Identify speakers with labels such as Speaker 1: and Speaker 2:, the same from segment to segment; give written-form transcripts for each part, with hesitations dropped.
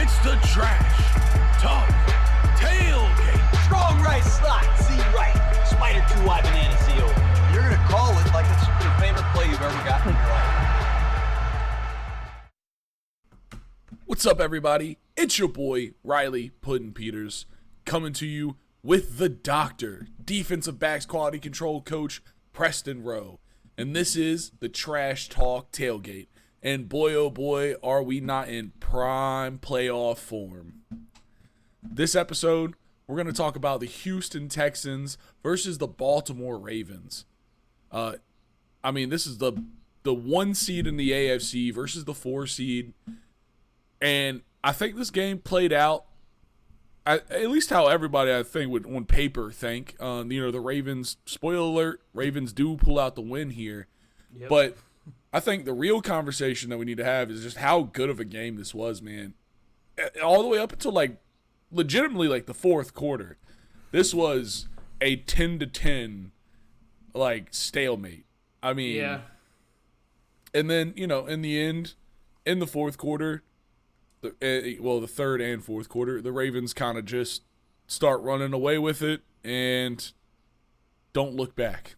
Speaker 1: It's the Trash Talk Tailgate.
Speaker 2: Strong right slide, Z right. Spider 2 wide banana seal.
Speaker 3: You're going to call it like it's your favorite play you've ever gotten in your life.
Speaker 1: What's up, everybody? It's your boy, Riley Puddin' Peters, coming to you with the doctor, defensive backs quality control coach, Preston Rowe. And this is the Trash Talk Tailgate. And boy, oh boy, are we not in prime playoff form. This episode, we're going to talk about the Houston Texans versus the Baltimore Ravens. This is the 1 seed in the AFC versus the 4 seed. And I think this game played out at least how everybody, I think, would on paper think. The Ravens, spoiler alert, Ravens do pull out the win here. Yep. But I think the real conversation that we need to have is just how good of a game this was, man. All the way up until, legitimately, the fourth quarter. This was a 10-10, stalemate. Yeah. And then, in the end, in the fourth quarter, the third and fourth quarter, the Ravens kind of just start running away with it and don't look back.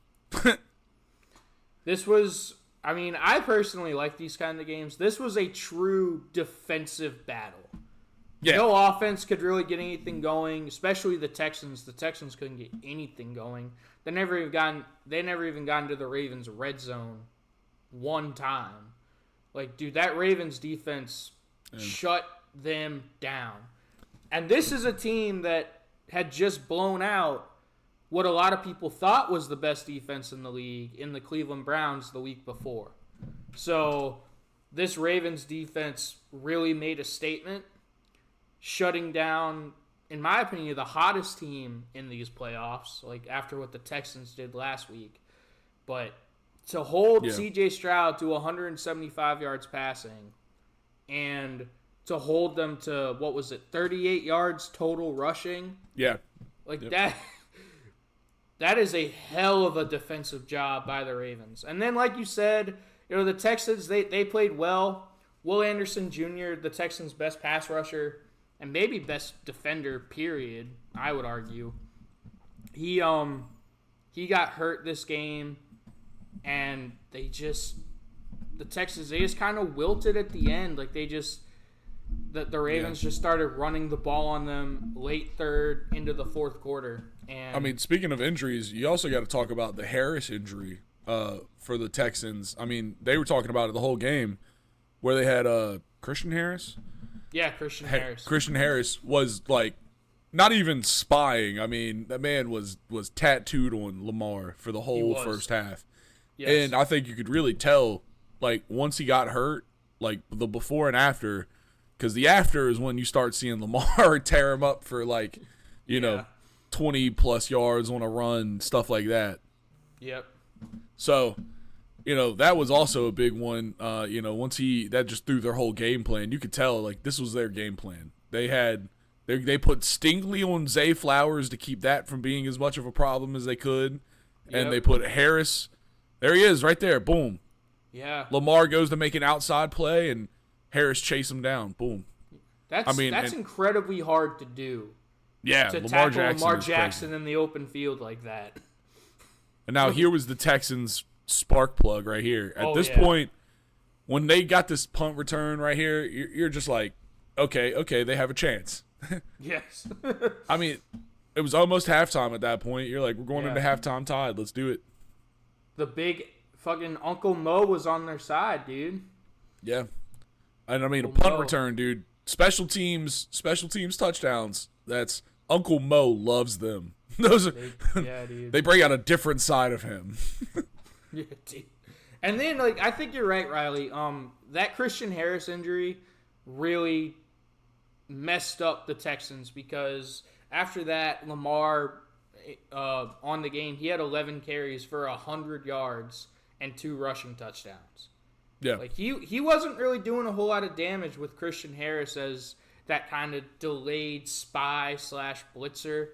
Speaker 4: This was... I personally like these kind of games. This was a true defensive battle. Yeah. No offense could really get anything going, especially the Texans. The Texans couldn't get anything going. They never even got into the Ravens' red zone one time. That Ravens defense shut them down. And this is a team that had just blown out what a lot of people thought was the best defense in the league in the Cleveland Browns the week before. So this Ravens defense really made a statement, shutting down, in my opinion, the hottest team in these playoffs, after what the Texans did last week. But to hold C.J. Stroud to 175 yards passing and to hold them to, 38 yards total rushing?
Speaker 1: Yeah.
Speaker 4: That is a hell of a defensive job by the Ravens. And then, like you said, the Texans, they played well. Will Anderson Jr., the Texans' best pass rusher and maybe best defender, period, I would argue. He got hurt this game, and the Texans, they just kind of wilted at the end. The Ravens just started running the ball on them late third into the fourth quarter. And
Speaker 1: speaking of injuries, you also got to talk about the Harris injury for the Texans. They were talking about it the whole game where they had Christian Harris.
Speaker 4: Yeah, Christian Harris.
Speaker 1: Christian Harris was not even spying. That man was tattooed on Lamar for the whole first half. Yes. And I think you could really tell once he got hurt, the before and after. Because the after is when you start seeing Lamar tear him up for 20-plus yards on a run, stuff like that.
Speaker 4: Yep.
Speaker 1: So, that was also a big one. Once that just threw their whole game plan. You could tell, this was their game plan. They put Stingley on Zay Flowers to keep that from being as much of a problem as they could. Yep. And they put Harris. There he is, right there. Boom.
Speaker 4: Yeah.
Speaker 1: Lamar goes to make an outside play, and Harris chase him down. Boom.
Speaker 4: That's incredibly hard to do.
Speaker 1: Yeah,
Speaker 4: to tackle Lamar Jackson in the open field like that.
Speaker 1: And now here was the Texans' spark plug right here. At this point, when they got this punt return right here, you're just like, okay, they have a chance.
Speaker 4: Yes.
Speaker 1: It was almost halftime at that point. You're like, we're going into halftime tied. Let's do it.
Speaker 4: The big fucking Uncle Mo was on their side, dude.
Speaker 1: Yeah. And a punt return, dude. Special teams touchdowns. That's Uncle Mo loves them. Those are dude. They bring out a different side of him.
Speaker 4: Yeah, dude. And then I think you're right, Riley. That Christian Harris injury really messed up the Texans because after that, Lamar on the game, he had 11 carries for 100 yards and 2 rushing touchdowns.
Speaker 1: Yeah.
Speaker 4: He wasn't really doing a whole lot of damage with Christian Harris as that kind of delayed spy / blitzer.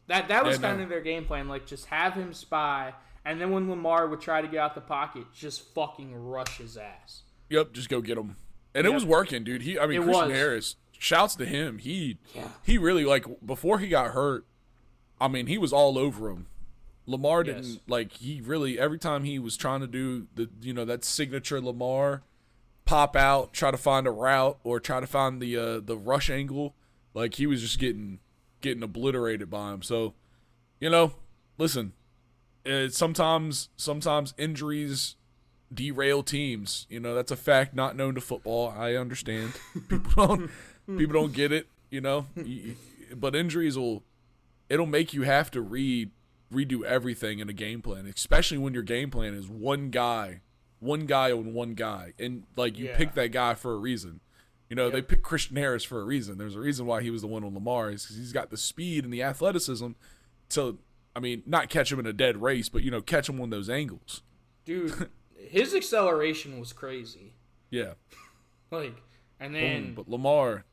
Speaker 4: That was kind of their game plan. Just have him spy, and then when Lamar would try to get out the pocket, just fucking rush his ass.
Speaker 1: Yep, just go get him. And it was working, dude. Christian Harris shouts to him. He really, like, before he got hurt, I mean, he was all over him. Lamar didn't, like, he really, every time he was trying to do that signature Lamar pop out, try to find a route or try to find the rush angle, like, he was just getting obliterated by him. So, listen, sometimes injuries derail teams. That's a fact not known to football. I understand. People don't get it, but injuries it'll make you have to redo everything in a game plan, especially when your game plan is one guy on one guy, and like you pick that guy for a reason. They picked Christian Harris for a reason. There's a reason why he was the one on Lamar, is because he's got the speed and the athleticism to, I mean, not catch him in a dead race, but catch him on those angles.
Speaker 4: Dude, his acceleration was crazy.
Speaker 1: Yeah.
Speaker 4: Like, and then
Speaker 1: but Lamar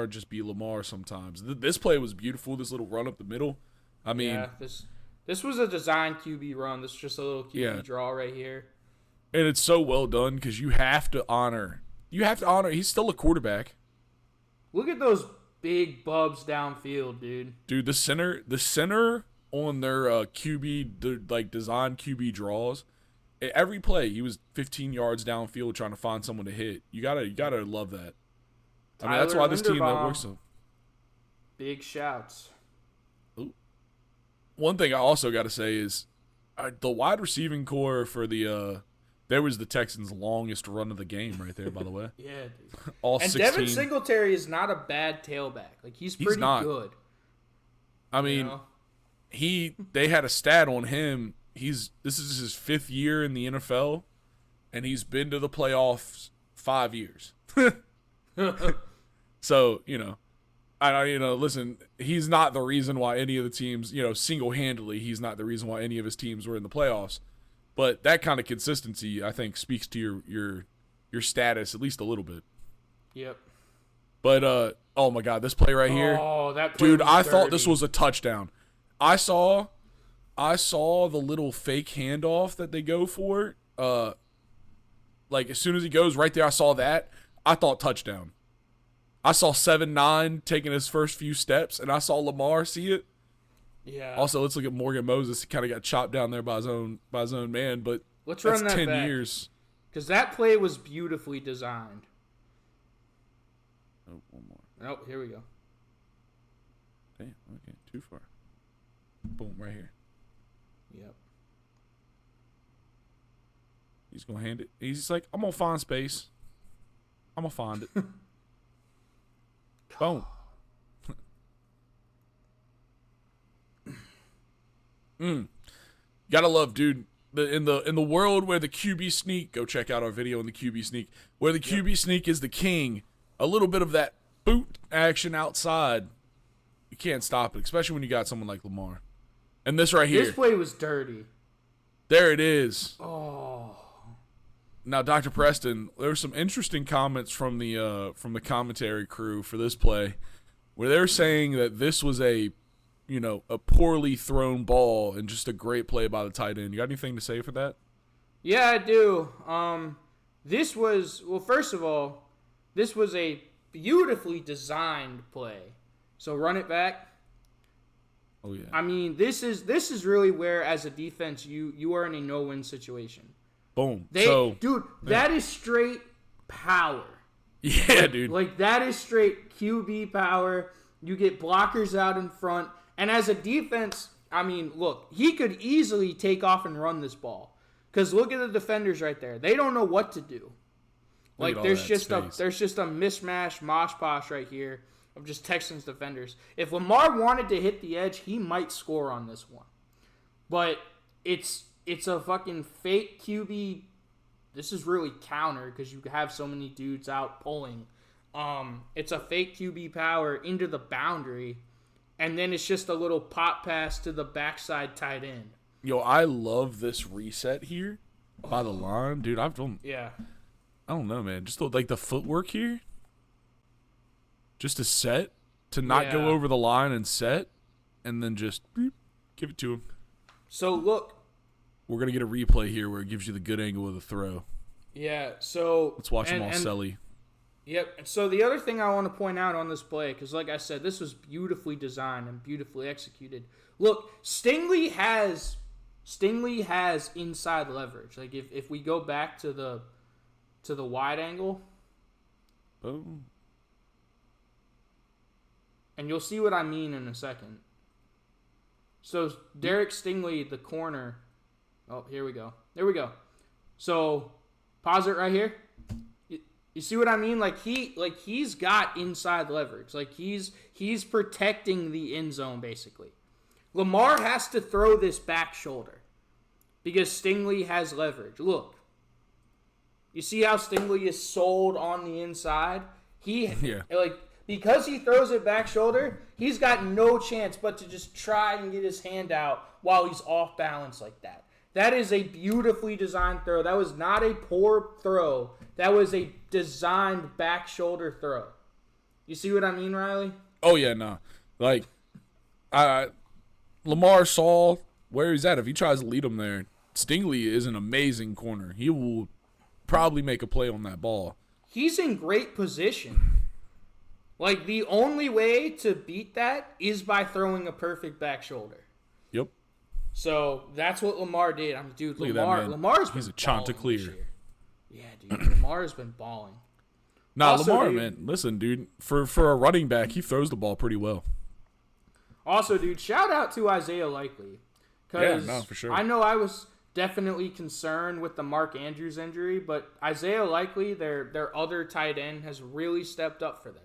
Speaker 1: just be Lamar sometimes. This play was beautiful. This little run up the middle. I mean,
Speaker 4: this was a design QB run. This is just a little QB draw right here.
Speaker 1: And it's so well done because you have to honor. He's still a quarterback.
Speaker 4: Look at those big bubs downfield, dude.
Speaker 1: Dude, the center on their QB, like design QB draws. Every play, he was 15 yards downfield trying to find someone to hit. You gotta love that. I mean, that's why this team that works so.
Speaker 4: Big shouts.
Speaker 1: Ooh. One thing I also got to say is the wide receiving core for there was the Texans' longest run of the game right there, by the way.
Speaker 4: Yeah, dude.
Speaker 1: All
Speaker 4: and
Speaker 1: 16. Devin
Speaker 4: Singletary is not a bad tailback. Like, he's pretty good.
Speaker 1: I mean, they had a stat on him. This is his 5th year in the NFL, and he's been to the playoffs 5 years. So, listen, he's not the reason why any of the teams, single-handedly, he's not the reason why any of his teams were in the playoffs. But that kind of consistency, I think, speaks to your status at least a little bit.
Speaker 4: Yep.
Speaker 1: But oh my God, this play right here.
Speaker 4: Oh, that play
Speaker 1: dude!
Speaker 4: was
Speaker 1: I
Speaker 4: dirty.
Speaker 1: thought this was a touchdown. I saw the little fake handoff that they go for. Like as soon as he goes right there, I saw that. I thought touchdown. I saw 7-9 taking his first few steps, and I saw Lamar see it.
Speaker 4: Yeah.
Speaker 1: Also, let's look at Morgan Moses. He kind of got chopped down there by his own man, but
Speaker 4: let's run that
Speaker 1: 10
Speaker 4: back.
Speaker 1: years.
Speaker 4: Because that play was beautifully designed.
Speaker 1: Oh, one more.
Speaker 4: Oh, here we go.
Speaker 1: Damn, okay, too far. Boom, right here.
Speaker 4: Yep.
Speaker 1: He's going to hand it. He's just like, I'm going to find space. I'm going to find it. Boom. Gotta love, dude. In the world where the QB sneak, go check out our video on the QB sneak, where the QB sneak is the king. A little bit of that boot action outside, you can't stop it, especially when you got someone like Lamar. And this right here,
Speaker 4: this play was dirty.
Speaker 1: There it is.
Speaker 4: Oh.
Speaker 1: Now, Dr. Preston, there were some interesting comments from the commentary crew for this play, where they're saying that this was a poorly thrown ball and just a great play by the tight end. You got anything to say for that?
Speaker 4: Yeah, I do. This was, well, first of all, this was a beautifully designed play. So run it back.
Speaker 1: Oh yeah.
Speaker 4: I mean, this is really where, as a defense, you are in a no-win situation.
Speaker 1: Boom.
Speaker 4: That is straight power.
Speaker 1: Yeah, dude.
Speaker 4: Like, that is straight QB power. You get blockers out in front. And as a defense, I mean, look, he could easily take off and run this ball. Because look at the defenders right there. They don't know what to do. Like, there's just a mishmash, mosh posh right here of just Texans defenders. If Lamar wanted to hit the edge, he might score on this one. But it's a fucking fake QB. This is really counter because you have so many dudes out pulling. It's a fake QB power into the boundary. And then it's just a little pop pass to the backside tight end.
Speaker 1: Yo, I love this reset here by the line. Dude, I don't know, man. Just the footwork here. Just to set, to not go over the line and set, and then just give it to him.
Speaker 4: So, look.
Speaker 1: We're going to get a replay here where it gives you the good angle of the throw.
Speaker 4: Yeah, so.
Speaker 1: Let's watch them all selly.
Speaker 4: Yep. And so the other thing I want to point out on this play, because like I said, this was beautifully designed and beautifully executed. Look, Stingley has inside leverage. Like if we go back to the wide angle,
Speaker 1: Boom.
Speaker 4: and you'll see what I mean in a second. So Derek Stingley, the corner. Oh, here we go. There we go. So pause it right here. You see what I mean? He's got inside leverage. Like he's protecting the end zone basically. Lamar has to throw this back shoulder because Stingley has leverage. Look. You see how Stingley is sold on the inside? Because he throws it back shoulder, he's got no chance but to just try and get his hand out while he's off balance like that. That is a beautifully designed throw. That was not a poor throw. That was a designed back shoulder throw. You see what I mean, Riley?
Speaker 1: Oh, yeah, no. Like, Lamar saw where he's at. If he tries to lead him there, Stingley is an amazing corner. He will probably make a play on that ball.
Speaker 4: He's in great position. Like, the only way to beat that is by throwing a perfect back shoulder.
Speaker 1: Yep.
Speaker 4: So that's what Lamar did. Dude, Lamar's been
Speaker 1: He's a Chanticleer.
Speaker 4: this year. Yeah, dude, Lamar's been balling.
Speaker 1: Nah,
Speaker 4: Also,
Speaker 1: Lamar,
Speaker 4: dude,
Speaker 1: man. Listen, dude, for a running back, he throws the ball pretty well.
Speaker 4: Also, dude, shout out to Isaiah Likely.
Speaker 1: Yeah, no, for sure.
Speaker 4: I know I was definitely concerned with the Mark Andrews injury, but Isaiah Likely, their other tight end, has really stepped up for them.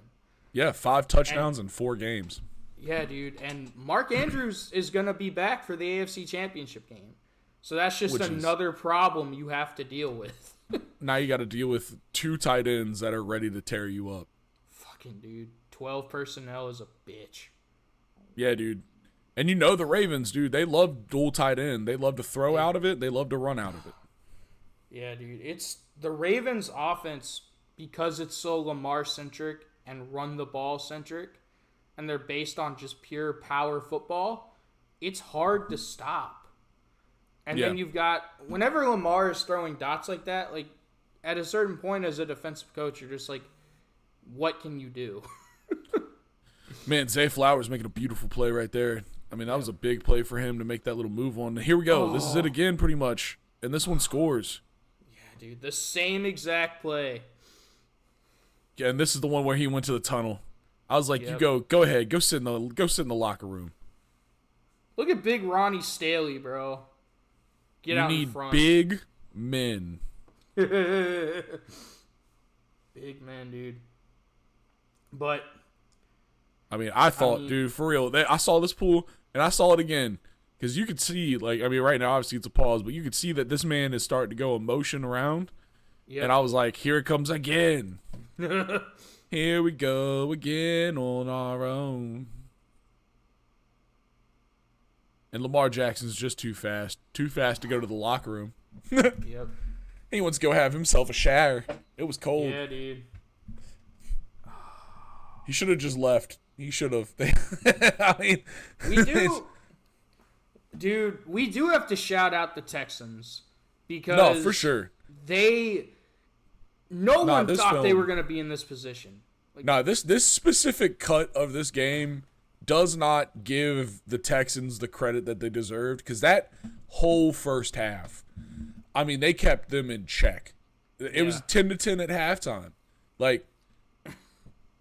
Speaker 1: Yeah, 5 touchdowns in 4 games.
Speaker 4: Yeah, dude. And Mark Andrews is going to be back for the AFC Championship game. So that's just another problem you have to deal with.
Speaker 1: Now you got to deal with 2 tight ends that are ready to tear you up.
Speaker 4: Fucking dude. 12 personnel is a bitch.
Speaker 1: Yeah, dude. And you know the Ravens, dude, they love dual tight end. They love to throw out of it. They love to run out of it.
Speaker 4: Yeah, dude. It's the Ravens offense, because it's so Lamar-centric and run-the-ball-centric, and they're based on just pure power football, it's hard to stop. And then you've got, whenever Lamar is throwing dots like that, like, at a certain point as a defensive coach, you're just like, what can you do?
Speaker 1: Man, Zay Flowers making a beautiful play right there. I mean, that was a big play for him to make that little move on. Here we go. This is it again, pretty much. And this one scores.
Speaker 4: Yeah, dude. The same exact play.
Speaker 1: Yeah, and this is the one where he went to the tunnel. I was like, you go ahead. Go sit in the locker room.
Speaker 4: Look at big Ronnie Staley, bro. Get out in front.
Speaker 1: Big men.
Speaker 4: Big men, dude. But
Speaker 1: I mean, dude, for real, I saw this pool, and I saw it again. Because you could see, like, I mean, right now, obviously, it's a pause, but you could see that this man is starting to go emotion around. Yep. And I was like, here it comes again. Here we go again on our own. And Lamar Jackson's just too fast. Too fast to go to the locker room.
Speaker 4: Yep.
Speaker 1: He wants to go have himself a shower. It was cold.
Speaker 4: Yeah, dude.
Speaker 1: He should have just left. He should have. I mean,
Speaker 4: we do have to shout out the Texans because
Speaker 1: no, for sure.
Speaker 4: No one thought they were going to be in this position.
Speaker 1: Like, this specific cut of this game does not give the Texans the credit that they deserved, because that whole first half, I mean, they kept them in check. It was 10-10 at halftime. Like,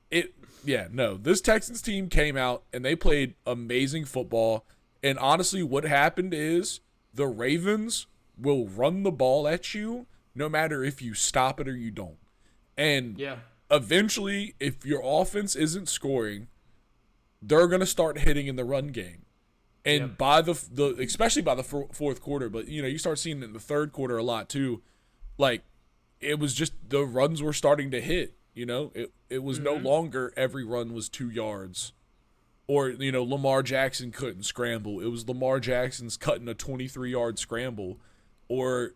Speaker 1: this Texans team came out and they played amazing football. And honestly, what happened is the Ravens will run the ball at you no matter if you stop it or you don't. And eventually, if your offense isn't scoring, they're going to start hitting in the run game. And by especially by the fourth quarter, but you start seeing it in the third quarter a lot too. Like, it was just the runs were starting to hit. It was no longer every run was 2 yards, or Lamar Jackson couldn't scramble. It was Lamar Jackson's cutting a 23-yard scramble, or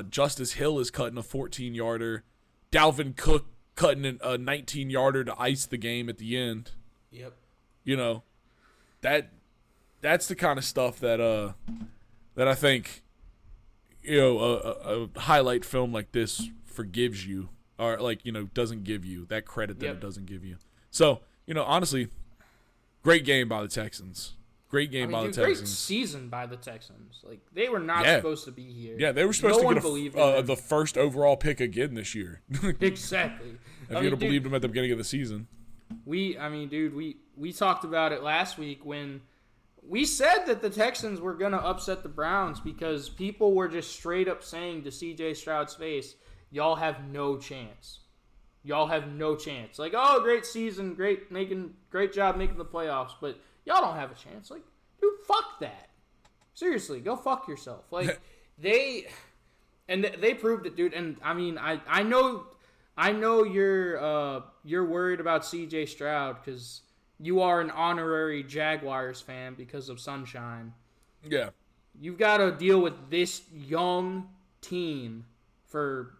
Speaker 1: Justice Hill is cutting a 14-yarder, Dalvin Cook cutting a 19-yarder to ice the game at the end.
Speaker 4: Yep.
Speaker 1: That's the kind of stuff that I think a highlight film like this forgives you. or doesn't give you that credit that it doesn't give you. So, honestly, great game by the Texans. Great game by the Texans.
Speaker 4: Great season by the Texans. Like, they were not supposed to be here.
Speaker 1: Yeah, they were supposed to get the first overall pick again this year.
Speaker 4: Exactly.
Speaker 1: If you'd have believed them at the beginning of the season.
Speaker 4: We talked about it last week when we said that the Texans were going to upset the Browns because people were just straight up saying to C.J. Stroud's face, y'all have no chance. Y'all have no chance. Like, oh, great season, great job making the playoffs, but y'all don't have a chance. Like, dude, fuck that. Seriously, go fuck yourself. Like, they proved it, dude. And I mean, I know you're worried about C.J. Stroud because you are an honorary Jaguars fan because of Sunshine.
Speaker 1: Yeah.
Speaker 4: You've got to deal with this young team for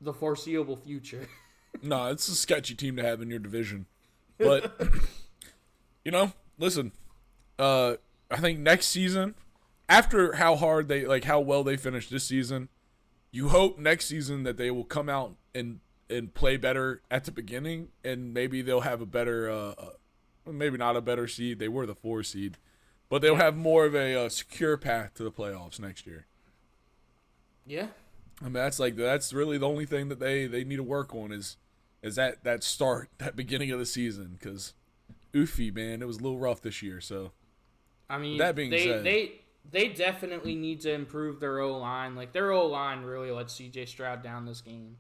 Speaker 4: the foreseeable future.
Speaker 1: No, it's a sketchy team to have in your division. But, listen, I think next season, after how well they finished this season, you hope next season that they will come out and play better at the beginning, and maybe they'll have a better, maybe not a better seed. They were the 4 seed, but they'll have more of a secure path to the playoffs next year.
Speaker 4: Yeah.
Speaker 1: I mean, that's really the only thing that they need to work on is that start, that beginning of the season, because oofy, man, it was a little rough this year. So,
Speaker 4: I mean,
Speaker 1: that being said,
Speaker 4: they definitely need to improve their O-line. Like, their O-line really let C.J. Stroud down this game.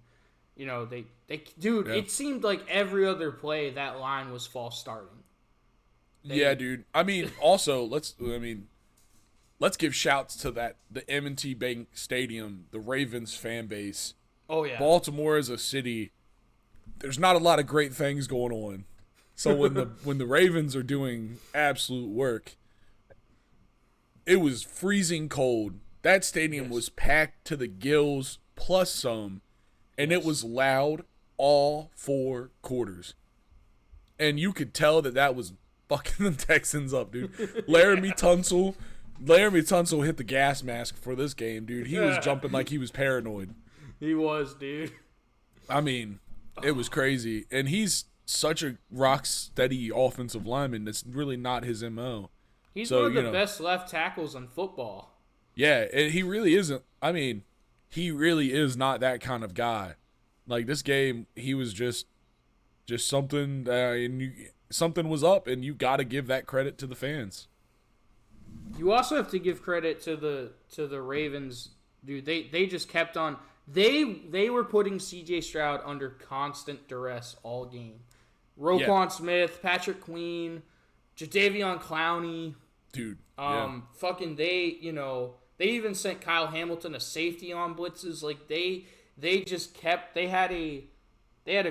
Speaker 4: It seemed like every other play that line was false starting.
Speaker 1: Dude. I mean, also let's give shouts to the M&T Bank Stadium, the Ravens fan base.
Speaker 4: Oh yeah.
Speaker 1: Baltimore as a city, there's not a lot of great things going on. So when the Ravens are doing absolute work, it was freezing cold. That stadium was packed to the gills plus some, and it was loud all 4 quarters. And you could tell that was fucking the Texans up, dude. Laramie Tunsil hit the gas mask for this game, dude. He was jumping like he was paranoid.
Speaker 4: He was, dude.
Speaker 1: I mean, it was crazy. And he's such a rock-steady offensive lineman. That's really not his M.O.
Speaker 4: He's one of the best left tackles in football.
Speaker 1: Yeah, and he really isn't. I mean, he really is not that kind of guy. Like, this game, he was just something, something was up, and you got to give that credit to the fans.
Speaker 4: You also have to give credit to the Ravens, dude. They just kept on. They were putting C.J. Stroud under constant duress all game. Roquan Smith, Patrick Queen, Jadeveon Clowney,
Speaker 1: dude.
Speaker 4: Fucking they even sent Kyle Hamilton a safety on blitzes. Like they just kept. They had a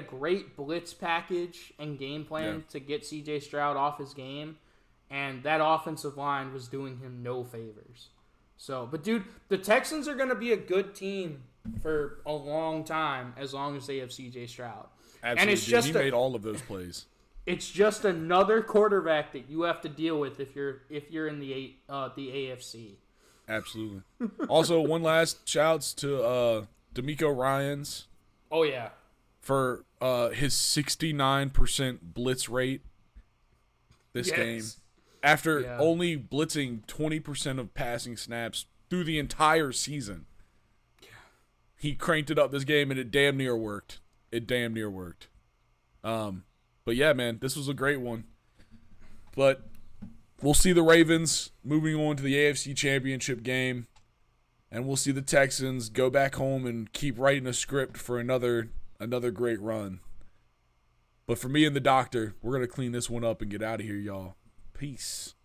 Speaker 4: great blitz package and game plan to get C.J. Stroud off his game. And that offensive line was doing him no favors. So, but dude, the Texans are going to be a good team for a long time as long as they have C.J. Stroud.
Speaker 1: Absolutely,
Speaker 4: and it's just
Speaker 1: he made all of those plays.
Speaker 4: It's just another quarterback that you have to deal with if you're in the AFC.
Speaker 1: Absolutely. Also, one last shouts to D'Amico Ryans.
Speaker 4: Oh yeah.
Speaker 1: For his 69% blitz rate this game. After only blitzing 20% of passing snaps through the entire season. He cranked it up this game, and it damn near worked. But yeah, man, this was a great one. But we'll see the Ravens moving on to the AFC Championship game, and we'll see the Texans go back home and keep writing a script for another great run. But for me and the doctor, we're going to clean this one up and get out of here, y'all. Peace.